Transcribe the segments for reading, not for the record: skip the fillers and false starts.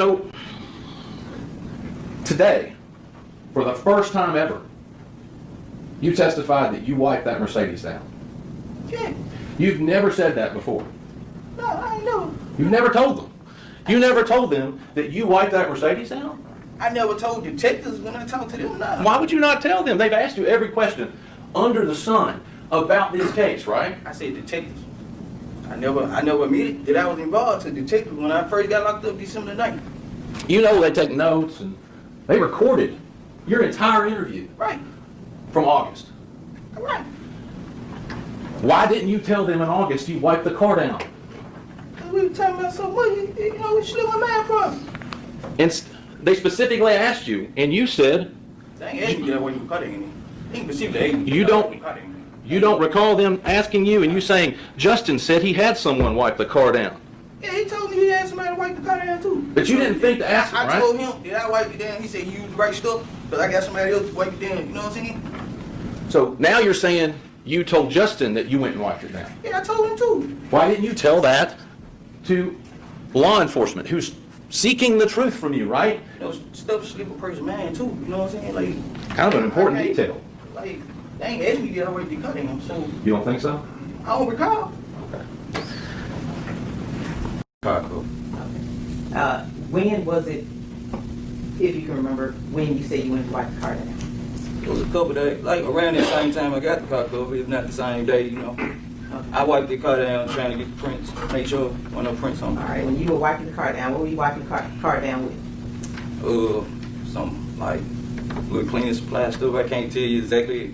So, today, for the first time ever, you testified that you wiped that Mercedes down. Yeah. You've never said that before. No, I ain't know. You've never told them. You never told them that you wiped that Mercedes down? I never told detectives when I talked to them. No. Why would you not tell them? They've asked you every question under the sun about this case, right? I said detectives. I never admitted that I was involved to detectives when I first got locked up December the 9th. You know they take notes and they recorded your entire interview Right. from August. Right. Why didn't you tell them in August you wiped the car down? Because we were talking about so much, you know, we slipped my man from. And they specifically asked you, and you said They ain't asked me that way you cut it in. They ain't specifically asked me. you don't recall them asking you and you saying Justin said he had someone wipe the car down. Yeah, he told me he had somebody wipe the car down too. But you didn't think to ask him, I right? told him that I wiped it down. He said you used the right stuff, but I got somebody else to wipe it down. You know what I'm saying? So now you're saying you told Justin that you went and wiped it down. Yeah, I told him too. Why didn't you tell that to law enforcement who's seeking the truth from you, right? You know, stuff slip a person man too. You know what I'm saying? Like, Kind of an important okay, detail. Like, they ain't asked me that I wiped the car down, so You don't think so? I don't recall. Okay. When was it, if you can remember, when you said you went to wipe the car down? It was a couple days, like around the same time I got the car covered, if not the same day, you know. I wiped the car down trying to get the prints, make sure there were no prints on All it. right, when you were wiping the car down, what were you wiping the car down with? Some like little cleaning supply stuff. I can't tell you exactly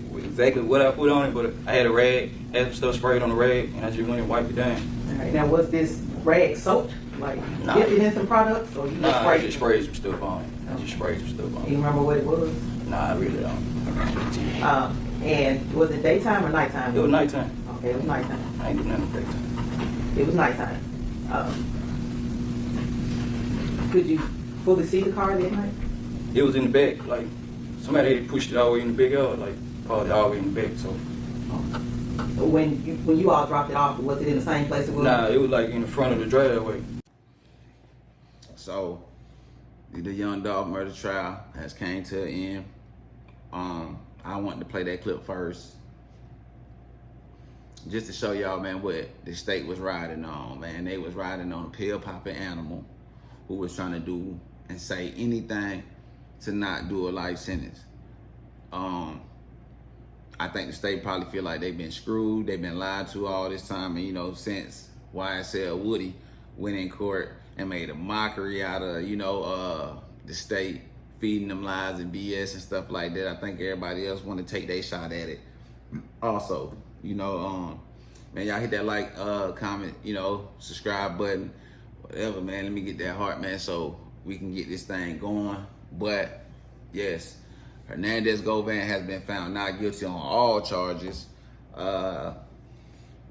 what I put on it, but I had a rag, had some stuff sprayed on the rag, and I just went and wiped it down. All right, now was this rag soaked? Like, Nah. dipped it in some products, or you just Nah, I sprayed just it? sprayed some stuff on it. I just sprayed some stuff on You it. remember what it was? Nah, I really don't. And was it daytime or nighttime? It was nighttime. Okay, it was nighttime. I ain't do nothing daytime. It was nighttime. Could you fully see the car that night? It was in the back, like somebody had pushed it all the way in the back yard, like parked it all the way in the back. So When you all dropped it off, was it in the same place it was? nah, it was like in the front of the driveway. So, the young Dolph murder trial has came to an end. I wanted to play that clip first, just to show y'all, man, what the state was riding on, man. They was riding on a pill-popping animal who was trying to do and say anything to not do a life sentence. I think the state probably feel like they've been screwed, they've been lied to all this time, and you know, since YSL Woody went in court and made a mockery out of, you know, the state feeding them lies and BS and stuff like that, I think everybody else want to take their shot at it. Also, you know, man, y'all hit that like, comment, you know, subscribe button, whatever, man. Let me get that heart, man, so we can get this thing going. But yes, Hernandez Govan has been found not guilty on all charges.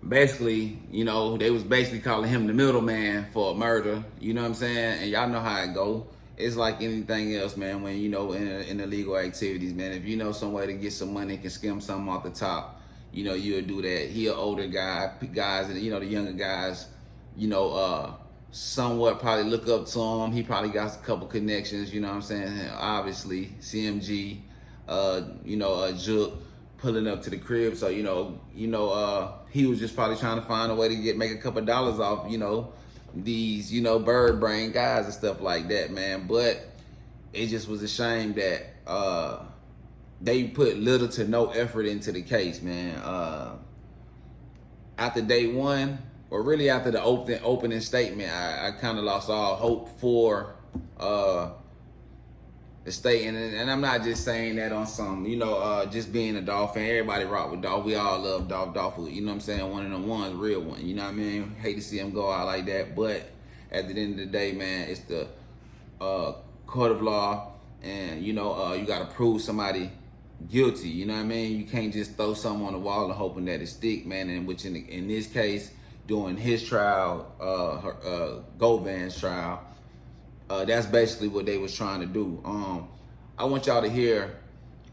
Basically, you know, they was basically calling him the middleman for a murder. You know what I'm saying? And y'all know how it go. It's like anything else, man, when, you know, in illegal activities, man. If you know some way to get some money, can skim something off the top, you know, you'll do that. He an older guy, guys, and, you know, the younger guys, you know, somewhat probably look up to him. He probably got a couple connections, you know what I'm saying? Obviously, CMG, you know, Juke pulling up to the crib. So, you know, he was just probably trying to find a way to make a couple dollars off, you know, these, you know, bird brain guys and stuff like that, man. But it just was a shame that they put little to no effort into the case, man. After day one, or really after the opening statement, I kind of lost all hope for the state. And I'm not just saying that on some, you know, just being a Dolph fan. Everybody rock with Dolph. We all love Dolph. Dolph, you know what I'm saying? One of them ones, real one. You know what I mean? Hate to see him go out like that. But at the end of the day, man, it's the court of law. And, you know, you got to prove somebody guilty. You know what I mean? You can't just throw something on the wall and hoping that it stick, man. And which in this case, during his trial, Govan's trial, that's basically what they was trying to do. I want y'all to hear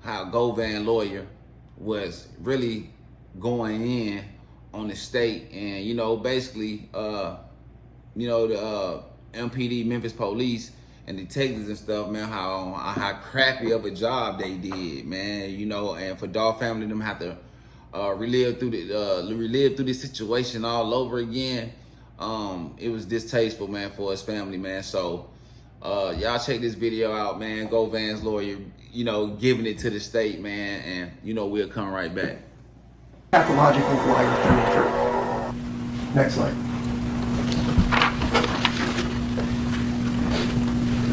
how Govan lawyer was really going in on the state, and you know, basically, you know, the MPD Memphis police and detectives and stuff, man, how crappy of a job they did, man. You know, and for Dolph family them have to relive through this situation all over again. It was distasteful, man, for his family, man. So y'all check this video out, man. Govan's lawyer, you know, giving it to the state, man, and you know we'll come right back. Pathologically why you're telling the truth. Next slide.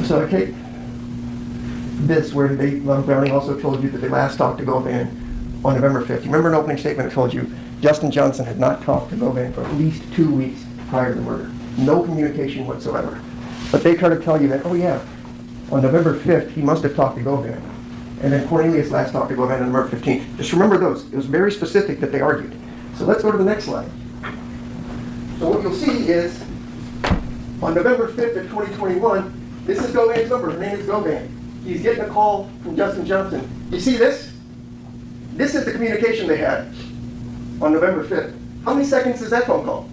So okay, this where Browning also told you that they last talked to Govan on November 5th. You remember an opening statement that told you Justin Johnson had not talked to Govan for at least 2 weeks prior to the murder. No communication whatsoever. But they try to tell you that, oh yeah, on November 5th, he must have talked to Govan. And then Cornelius last talked to Govan on November 15th. Just remember those. It was very specific that they argued. So let's go to the next slide. So what you'll see is, on November 5th of 2021, this is Govan's number. Her name is Govan. He's getting a call from Justin Johnson. You see this? This is the communication they had on November 5th. How many seconds is that phone call?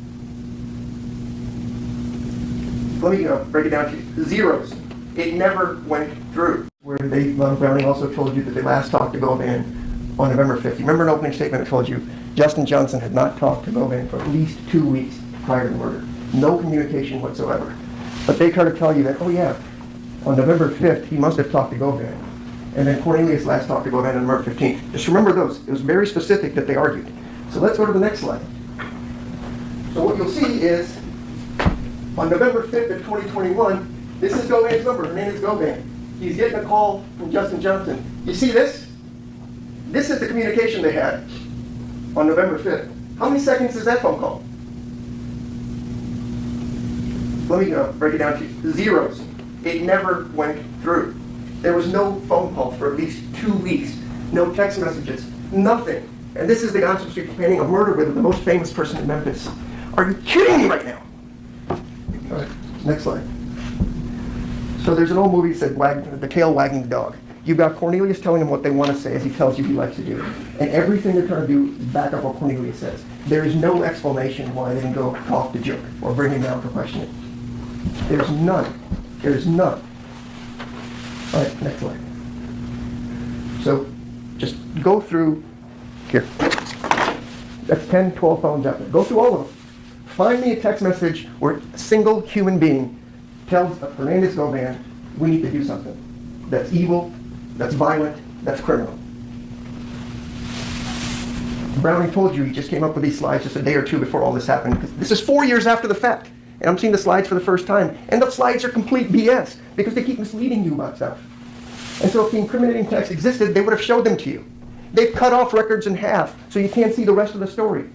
Let me break it down to you. Zeros. It never went through. Where Browning also told you that they last talked to Govan on November 5th. You remember an opening statement that told you Justin Johnson had not talked to Govan for at least 2 weeks prior to the murder. No communication whatsoever. But they try to tell you that, oh yeah, on November 5th, he must have talked to Govan. And then Cornelius last talked to Govan on November 15th. Just remember those. It was very specific that they argued. So let's go to the next slide. So what you'll see is, on November 5th of 2021, this is Govan's number. Her name is Govan. He's getting a call from Justin Johnson. You see this? This is the communication they had on November 5th. How many seconds is that phone call? Let me break it down to you. Zeros. It never went through. There was no phone call for at least 2 weeks. No text messages. Nothing. And this is the Gossip Street painting of murder with the most famous person in Memphis. Are you kidding me right now? All right, next slide. So there's an old movie that said the tail wagging the dog. You've got Cornelius telling him what they want to say as he tells you he likes to do. And everything they're trying to do is back up what Cornelius says. There is no explanation why they didn't go talk to Joe or bring him down for questioning. There's none. There's none. All right, next slide. So just go through here. That's 10, 12 phones out there. Go through all of them. Find me a text message where a single human being tells Hernandez Govan, we need to do something. That's evil, that's violent, that's criminal. Browning told you he just came up with these slides just a day or two before all this happened. Because this is 4 years after the fact. And I'm seeing the slides for the first time. And the slides are complete BS because they keep misleading you about stuff. And so if the incriminating text existed, they would have showed them to you. They've cut off records in half so you can't see the rest of the story.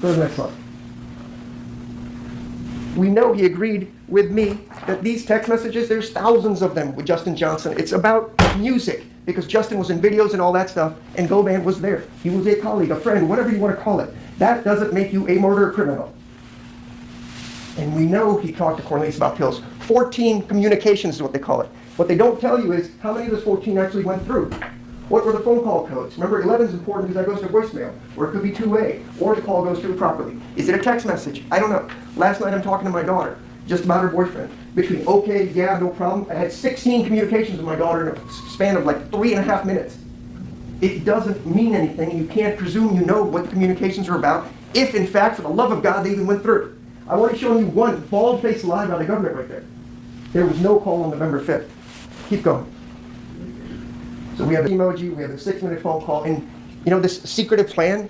Go to the next slide. We know he agreed with me that these text messages, there's thousands of them with Justin Johnson. It's about music because Justin was in videos and all that stuff and Govan was there. He was a colleague, a friend, whatever you want to call it. That doesn't make you a murder criminal. And we know he talked to Cornelius about pills. 14 communications is what they call it. What they don't tell you is how many of those 14 actually went through. What were the phone call codes? Remember, 11 is important because that goes to voicemail, or it could be 2A, or the call goes through properly. Is it a text message? I don't know. Last night I'm talking to my daughter, just about her boyfriend. Between okay, yeah, no problem, I had 16 communications with my daughter in a span of like 3.5 minutes. It doesn't mean anything. You can't presume you know what the communications are about, if in fact, for the love of God, they even went through. I want to show you one bald-faced lie by the government right there. There was no call on November 5th. Keep going. So we have the emoji, we have the 6-minute phone call, and you know this secretive plan,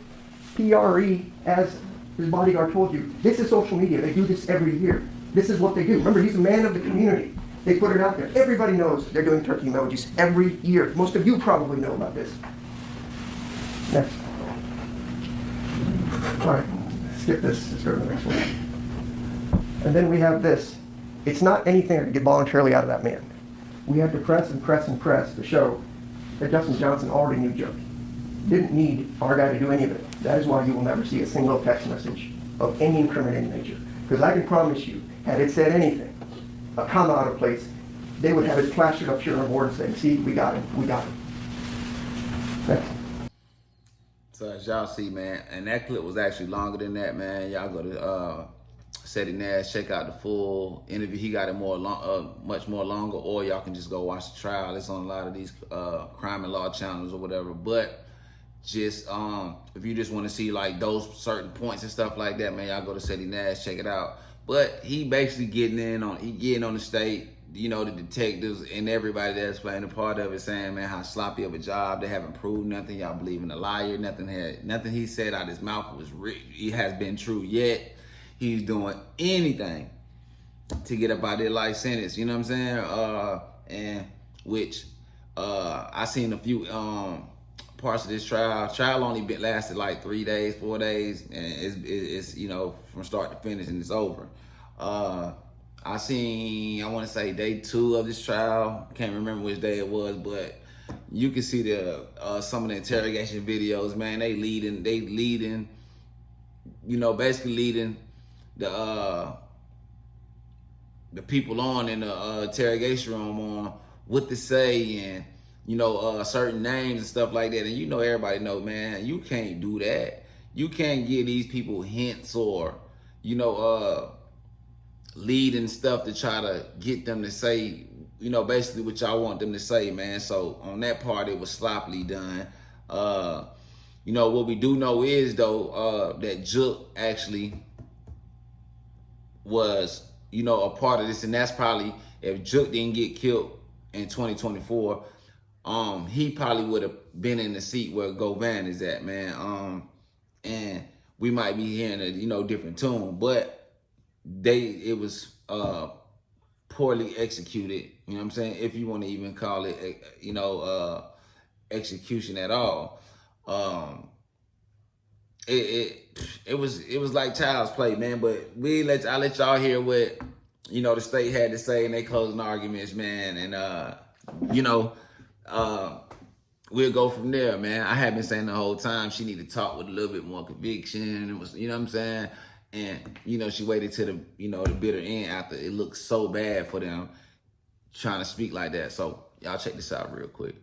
PRE, as his bodyguard told you, this is social media. They do this every year. This is what they do. Remember, he's a man of the community. They put it out there. Everybody knows they're doing turkey emojis every year. Most of you probably know about this. Next. All right, skip this. Let's go to the next one. And then we have this. It's not anything I could get voluntarily out of that man. We have to press and press and press to show that Justin Johnson already knew Joe. Didn't need our guy to do any of it. That is why you will never see a single text message of any incriminating nature. Because I can promise you, had it said anything, a comma out of place, they would have it plastered up here on the board saying, see, we got him, we got him. Next. So as y'all see, man, and that clip was actually longer than that, man. Y'all go to Hernandez, check out the full interview. He got it much more longer, or y'all can just go watch the trial. It's on a lot of these crime and law channels or whatever. But just if you just want to see like those certain points and stuff like that, man, y'all go to Hernandez, check it out. But he basically getting on the state, you know, the detectives and everybody that's playing a part of it, saying, man, how sloppy of a job, they haven't proved nothing, y'all believe in a liar, nothing he said out his mouth it has been true yet. He's doing anything to get up out of their life sentence, you know what I'm saying? And which I seen a few parts of this trial. Trial only lasted like 3 days, 4 days, and it's you know, from start to finish, and it's over. I seen, I want to say day 2 of this trial. Can't remember which day it was, but you can see the some of the interrogation videos, man. They leading, you know, basically leading the people on in the interrogation room on what to say, and you know, certain names and stuff like that. And you know, everybody know, man, you can't do that. You can't give these people hints or, you know, leading stuff to try to get them to say, you know, basically what y'all want them to say, man. So on that part, it was sloppily done. You know, what we do know is, though, that Jook actually was, you know, a part of this. And that's probably, if Jook didn't get killed in 2024, he probably would have been in the seat where Govan is at, man. And we might be hearing a, you know, different tune, but it was poorly executed, you know what I'm saying, if you want to even call it, you know, execution at all. It was like child's play, man. But I let y'all hear what, you know, the state had to say in their closing arguments, man. And you know, we'll go from there, man. I have been saying the whole time she need to talk with a little bit more conviction. It was, you know what I'm saying? And, you know, she waited to the, you know, the bitter end after it looked so bad for them trying to speak like that. So y'all check this out real quick.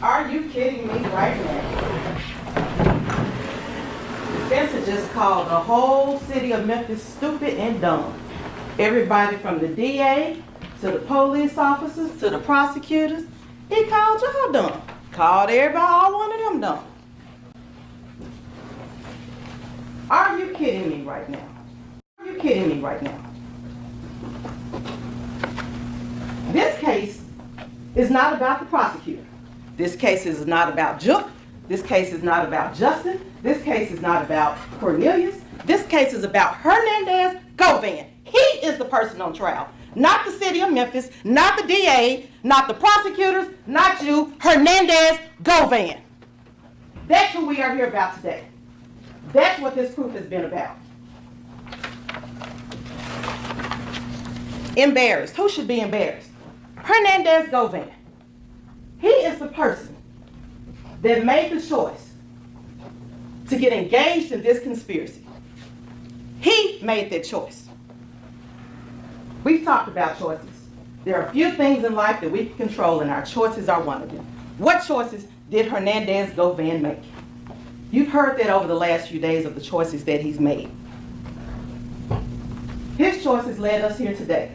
Are you kidding me right now? Spencer just called the whole city of Memphis stupid and dumb. Everybody from the DA to the police officers to the prosecutors, he called y'all dumb. Called everybody, all one of them dumb. Are you kidding me right now? Are you kidding me right now? This case is not about the prosecutor. This case is not about Jook. This case is not about Justin. This case is not about Cornelius. This case is about Hernandez Govan. He is the person on trial. Not the city of Memphis, not the DA, not the prosecutors, not you, Hernandez Govan. That's who we are here about today. That's what this proof has been about. Embarrassed. Who should be embarrassed? Hernandez Govan. He is the person that made the choice to get engaged in this conspiracy. He made that choice. We've talked about choices. There are a few things in life that we can control, and our choices are one of them. What choices did Hernandez Govan make? You've heard that over the last few days of the choices that he's made. His choices led us here today.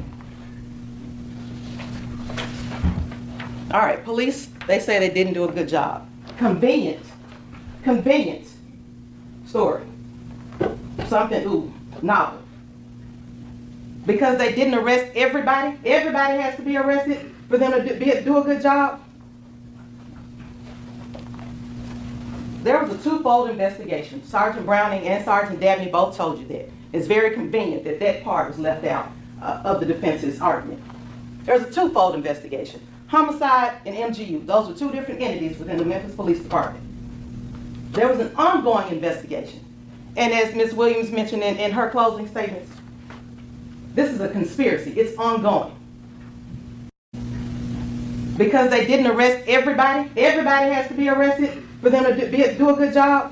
All right, police, they say they didn't do a good job. Convenient story. Something, novel. Because they didn't arrest everybody has to be arrested for them to do a good job. There was a twofold investigation. Sergeant Browning and Sergeant Dabney both told you that. It's very convenient that that part was left out of the defense's argument. There was a twofold investigation. Homicide and MGU, those were two different entities within the Memphis Police Department. There was an ongoing investigation. And as Ms. Williams mentioned in her closing statements, this is a conspiracy. It's ongoing. Because they didn't arrest everybody has to be arrested for them to do a good job.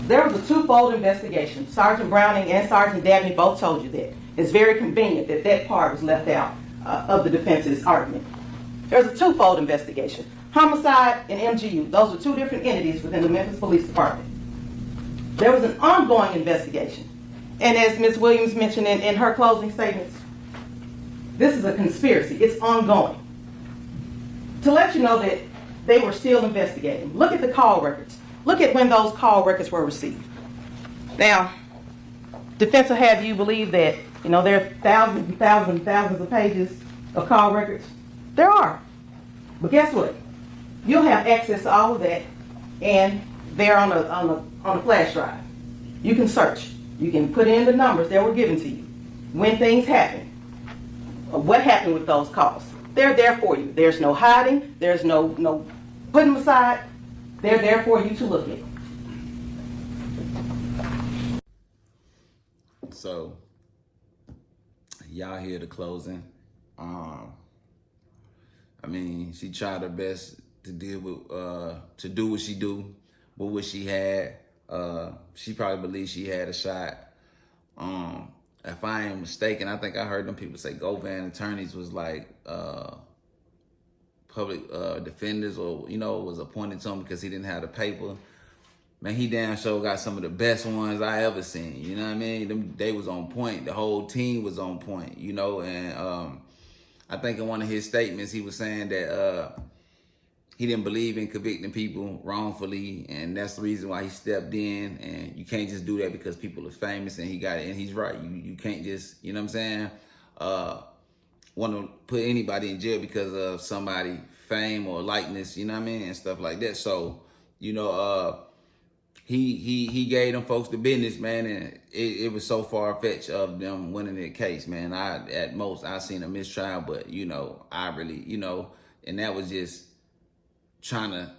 There was a twofold investigation. Sergeant Browning and Sergeant Dabney both told you that. It's very convenient that that part was left out of the defense's argument. There's a twofold investigation. Homicide and MGU, those are two different entities within the Memphis Police Department. There was an ongoing investigation. And as Ms. Williams mentioned in her closing statements, this is a conspiracy. It's ongoing. To let you know that they were still investigating, look at the call records. Look at when those call records were received. Now, defense will have you believe that, there are thousands and thousands and thousands of pages of call records. There are. But guess what? You'll have access to all of that, and they're on a flash drive. You can search. You can put in the numbers that were given to you, when things happen, what happened with those calls. They're there for you. There's no hiding. There's no putting them aside. They're there for you to look at. So, y'all hear the closing. She tried her best to deal with, to do what she do with what she had. She probably believes she had a shot. If I ain't mistaken, I think I heard them people say Govan attorneys was like public defenders, or was appointed to him because he didn't have the paper. Man, he damn sure got some of the best ones I ever seen. You know what I mean? They was on point. The whole team was on point. And I think in one of his statements he was saying that he didn't believe in convicting people wrongfully, and that's the reason why he stepped in. And you can't just do that because people are famous, and he got it. And he's right. You can't just, you know what I'm saying, want to put anybody in jail because of somebody fame or likeness, you know what I mean, and stuff like that. So, he gave them folks the business, man, and it was so far-fetched of them winning their case, man. At most, I seen a mistrial, but, I really, and that was just trying to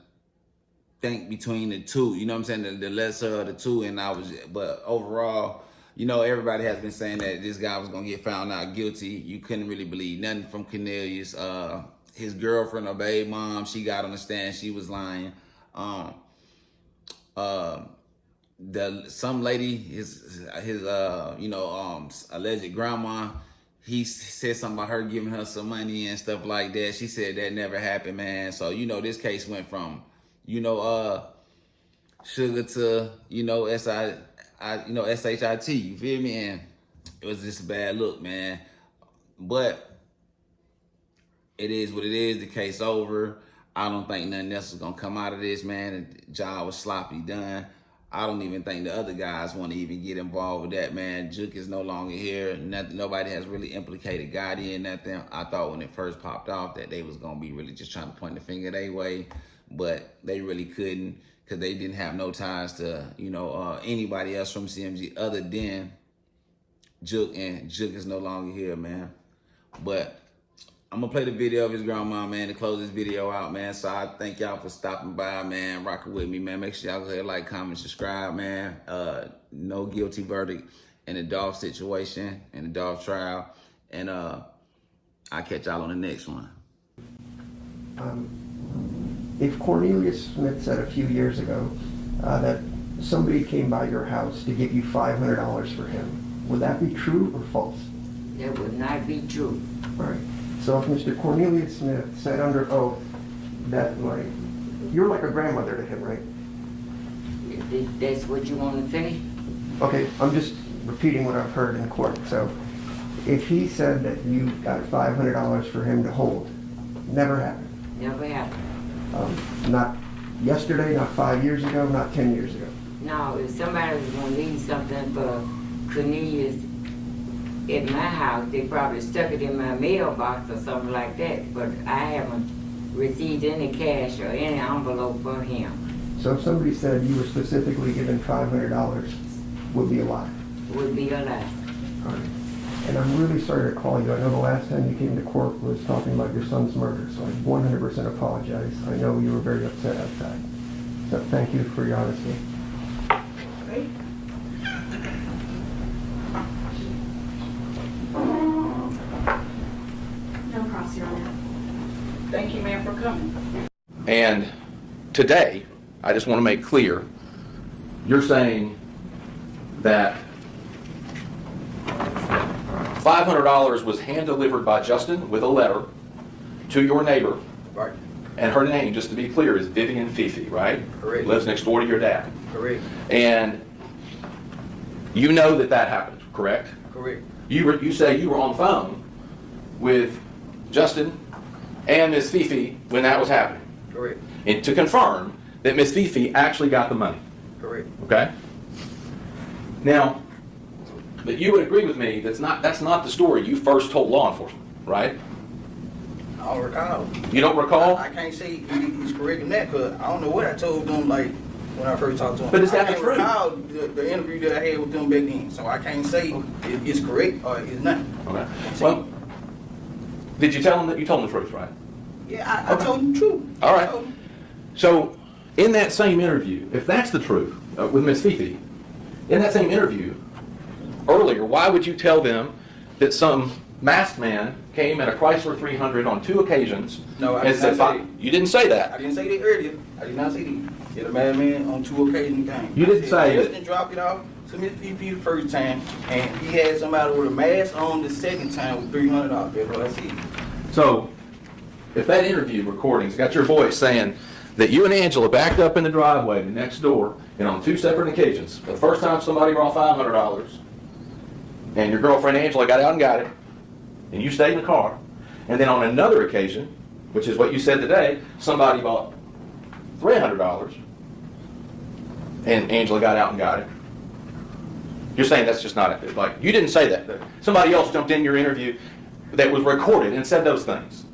think between the two, you know what I'm saying, the lesser of the two, but overall, everybody has been saying that this guy was gonna get found out guilty. You couldn't really believe nothing from Cornelius. His girlfriend or baby mom, she got on the stand, she was lying. Some lady, his alleged grandma, he said something about her giving her some money and stuff like that. She said that never happened, man. So, this case went from, sugar to, SHIT, you feel me? And it was just a bad look, man. But it is what it is. The case over. I don't think nothing else is gonna come out of this, man. The job was sloppy done. I don't even think the other guys want to even get involved with that, man. Juke is no longer here. Nobody has really implicated Gotti in nothing. I thought when it first popped off that they was gonna be really just trying to point the finger their way, but they really couldn't because they didn't have no ties to, anybody else from CMG other than Juke, and Juke is no longer here, man. But I'm gonna play the video of his grandma, man, to close this video out, man. So I thank y'all for stopping by, man, rocking with me, man. Make sure y'all go ahead, like, comment, subscribe, man. No guilty verdict in the Dolph situation, in the Dolph trial. And I'll catch y'all on the next one. If Cornelius Smith said a few years ago that somebody came by your house to give you $500 for him, would that be true or false? That would not be true. All right. So if Mr. Cornelius Smith said under oath that, you're like a grandmother to him, right? If that's what you want to say? Okay, I'm just repeating what I've heard in court. So if he said that you got $500 for him to hold, never happened. Never happened. Not yesterday, not 5 years ago, not 10 years ago. No, if somebody was going to leave something for Cornelius at my house, they probably stuck it in my mailbox or something like that, but I haven't received any cash or any envelope for him. So if somebody said you were specifically given $500, would be a lie? Would be a lie. All right. And I'm really sorry to call you. I know the last time you came to court was talking about your son's murder, so I 100% apologize. I know you were very upset outside. So thank you for your honesty. Great. No cross, Your Honor. Thank you, ma'am, for coming. And today, I just want to make clear, you're saying that $500 was hand-delivered by Justin with a letter to your neighbor. Right. And her name, just to be clear, is Vivian Fifi, right? Correct. Lives next door to your dad. Correct. And you know that happened, correct? Correct. You say you were on the phone with Justin and Miss Fifi when that was happening. Correct. And to confirm that Miss Fifi actually got the money, Correct. okay? Now, but you would agree with me that's not the story you first told law enforcement, right? I don't recall. You don't recall? I can't say he's correct in that, because I don't know what I told them, like, when I first talked to him. But is that I the truth? can't recall the interview that I had with them back then, so I can't say it's correct or it's not. Okay. Well, did you tell them that you told them the truth, right? Yeah, I told them the truth. All I right. told them. So, in that same interview, if that's the truth with Miss Fifi, in that same interview earlier, why would you tell them that some masked man came in a Chrysler 300 on 2 occasions? No, I and did said, not say that. You didn't say I that. didn't say that earlier. I did not say that. Said a madman on 2 occasions came. You didn't say Justin dropped it off to Miss Fifi the first time, and he had somebody with a mask on the second time with $300. That's what I said. So, if that interview recording's got your voice saying that you and Angela backed up in the driveway to next door, and on 2 separate occasions, the first time somebody brought $500, and your girlfriend Angela got out and got it, and you stayed in the car, and then on another occasion, which is what you said today, somebody bought $300, and Angela got out and got it. You're saying that's just not, like, you didn't say that. Somebody else jumped in your interview that was recorded and said those things.